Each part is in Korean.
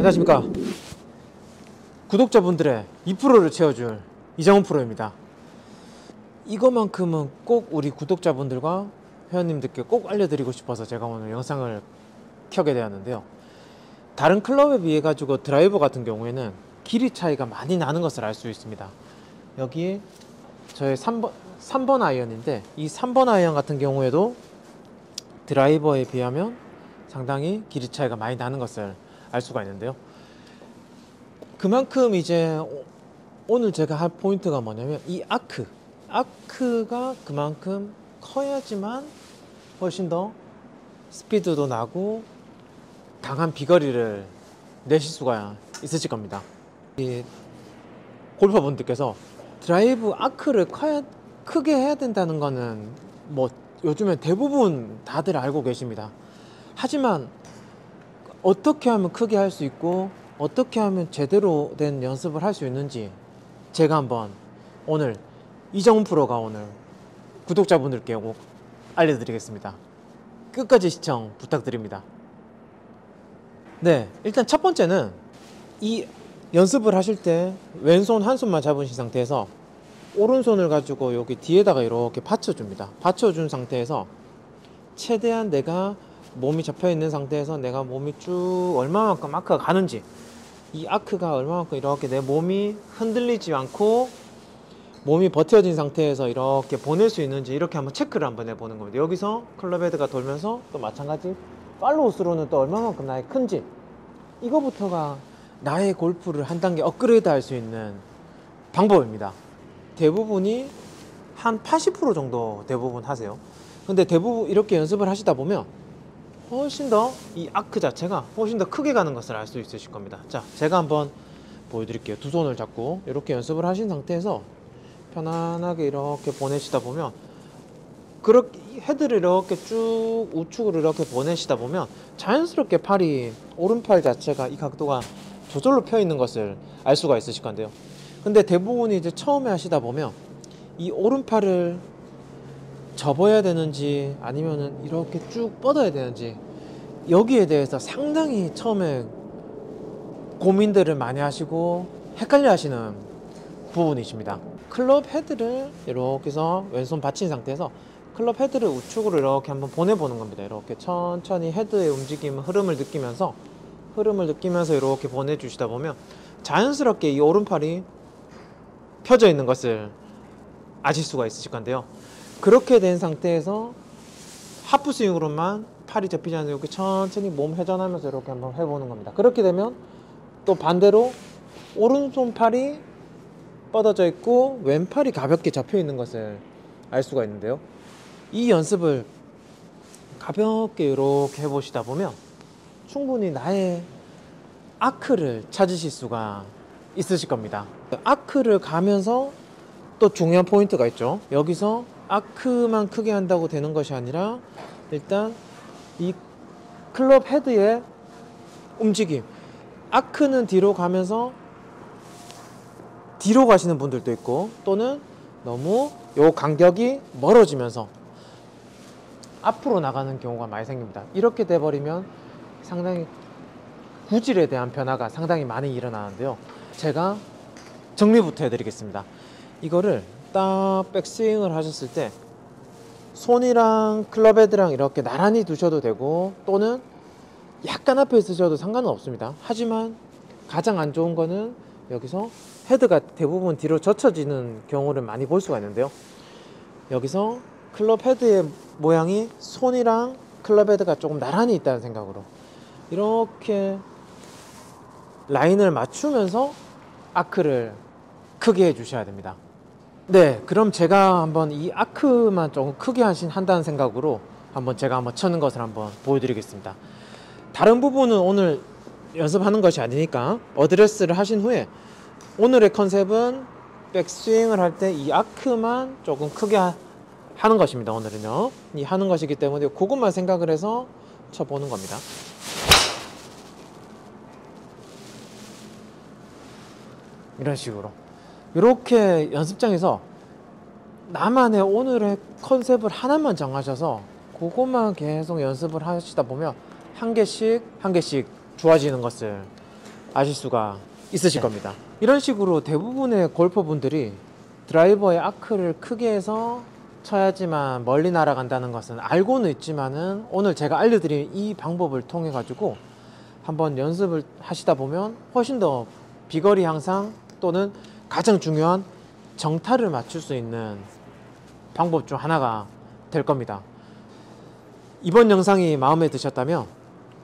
안녕하십니까. 구독자분들의 2%를 채워줄 이정훈 프로입니다. 이것만큼은 꼭 우리 구독자분들과 회원님들께 꼭 알려드리고 싶어서 제가 오늘 영상을 켜게 되었는데요. 다른 클럽에 비해 가지고 드라이버 같은 경우에는 길이 차이가 많이 나는 것을 알 수 있습니다. 여기 저의 3번 아이언인데, 이 3번 아이언 같은 경우에도 드라이버에 비하면 상당히 길이 차이가 많이 나는 것을 알 수가 있는데요. 그만큼 이제 오늘 제가 할 포인트가 뭐냐면, 이 아크가 그만큼 커야지만 훨씬 더 스피드도 나고 강한 비거리를 내실 수가 있으실 겁니다. 이 골퍼분들께서 드라이브 아크를 크게 해야 된다는 거는 뭐 요즘에 대부분 다들 알고 계십니다. 하지만 어떻게 하면 크게 할 수 있고 어떻게 하면 제대로 된 연습을 할 수 있는지 제가 한번 오늘 이정훈 프로가 오늘 구독자분들께 꼭 알려드리겠습니다. 끝까지 시청 부탁드립니다. 네, 일단 첫 번째는 이 연습을 하실 때 왼손 한 손만 잡으신 상태에서 오른손을 가지고 여기 뒤에다가 이렇게 받쳐줍니다. 받쳐준 상태에서 최대한 내가 몸이 잡혀있는 상태에서 내가 몸이 쭉 얼마만큼 아크가 가는지, 이 아크가 얼마만큼 이렇게 내 몸이 흔들리지 않고 몸이 버텨진 상태에서 이렇게 보낼 수 있는지 이렇게 한번 체크를 한번 해보는 겁니다. 여기서 클럽 헤드가 돌면서 또 마찬가지 팔로우 스루는 또 얼마만큼 나의 큰지, 이거부터가 나의 골프를 한 단계 업그레이드 할 수 있는 방법입니다. 대부분이 한 80% 정도 대부분 하세요. 근데 대부분 이렇게 연습을 하시다 보면 훨씬 더 이 아크 자체가 훨씬 더 크게 가는 것을 알 수 있으실 겁니다. 자, 제가 한번 보여드릴게요. 두 손을 잡고 이렇게 연습을 하신 상태에서 편안하게 이렇게 보내시다 보면, 그렇게 헤드를 이렇게 쭉 우측으로 이렇게 보내시다 보면 자연스럽게 팔이, 오른팔 자체가 이 각도가 저절로 펴 있는 것을 알 수가 있으실 건데요. 근데 대부분이 이제 처음에 하시다 보면 이 오른팔을 접어야 되는지 아니면은 이렇게 쭉 뻗어야 되는지, 여기에 대해서 상당히 처음에 고민들을 많이 하시고 헷갈려 하시는 부분이십니다. 클럽 헤드를 이렇게 해서 왼손 받친 상태에서 클럽 헤드를 우측으로 이렇게 한번 보내보는 겁니다. 이렇게 천천히 헤드의 움직임, 흐름을 느끼면서 이렇게 보내주시다 보면 자연스럽게 이 오른팔이 펴져 있는 것을 아실 수가 있으실 건데요. 그렇게 된 상태에서 하프 스윙으로만 팔이 접히지 않는 이렇게 천천히 몸 회전하면서 이렇게 한번 해보는 겁니다. 그렇게 되면 또 반대로 오른손 팔이 뻗어져 있고 왼팔이 가볍게 잡혀 있는 것을 알 수가 있는데요. 이 연습을 가볍게 이렇게 해보시다 보면 충분히 나의 아크를 찾으실 수가 있으실 겁니다. 아크를 가면서 또 중요한 포인트가 있죠. 여기서 아크만 크게 한다고 되는 것이 아니라 일단 이 클럽 헤드의 움직임, 아크는 뒤로 가면서 뒤로 가시는 분들도 있고, 또는 너무 요 간격이 멀어지면서 앞으로 나가는 경우가 많이 생깁니다. 이렇게 돼버리면 상당히 구질에 대한 변화가 상당히 많이 일어나는데요. 제가 정리부터 해드리겠습니다. 이거를 딱 백스윙을 하셨을 때 손이랑 클럽 헤드랑 이렇게 나란히 두셔도 되고, 또는 약간 앞에 있으셔도 상관은 없습니다. 하지만 가장 안 좋은 거는 여기서 헤드가 대부분 뒤로 젖혀지는 경우를 많이 볼 수가 있는데요. 여기서 클럽 헤드의 모양이 손이랑 클럽 헤드가 조금 나란히 있다는 생각으로 이렇게 라인을 맞추면서 아크를 크게 해 주셔야 됩니다. 네, 그럼 제가 한번 이 아크만 조금 크게 한다는 생각으로 제가 한번 쳐는 것을 한번 보여드리겠습니다. 다른 부분은 오늘 연습하는 것이 아니니까 어드레스를 하신 후에, 오늘의 컨셉은 백스윙을 할 때 이 아크만 조금 크게 하는 것입니다. 오늘은요, 이 하는 것이기 때문에 그것만 생각을 해서 쳐보는 겁니다. 이런 식으로 이렇게 연습장에서 나만의 오늘의 컨셉을 하나만 정하셔서 그것만 계속 연습을 하시다 보면 한 개씩 좋아지는 것을 아실 수가 있으실 네. 겁니다. 이런 식으로 대부분의 골퍼분들이 드라이버의 아크를 크게 해서 쳐야지만 멀리 날아간다는 것은 알고는 있지만은 오늘 제가 알려드린 이 방법을 통해 가지고 한번 연습을 하시다 보면 훨씬 더 비거리 향상 또는 가장 중요한 정타를 맞출 수 있는 방법 중 하나가 될 겁니다. 이번 영상이 마음에 드셨다면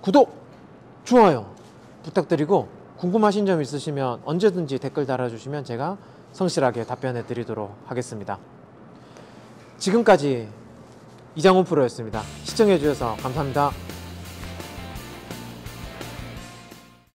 구독, 좋아요 부탁드리고 궁금하신 점 있으시면 언제든지 댓글 달아주시면 제가 성실하게 답변해 드리도록 하겠습니다. 지금까지 이장훈 프로였습니다. 시청해 주셔서 감사합니다.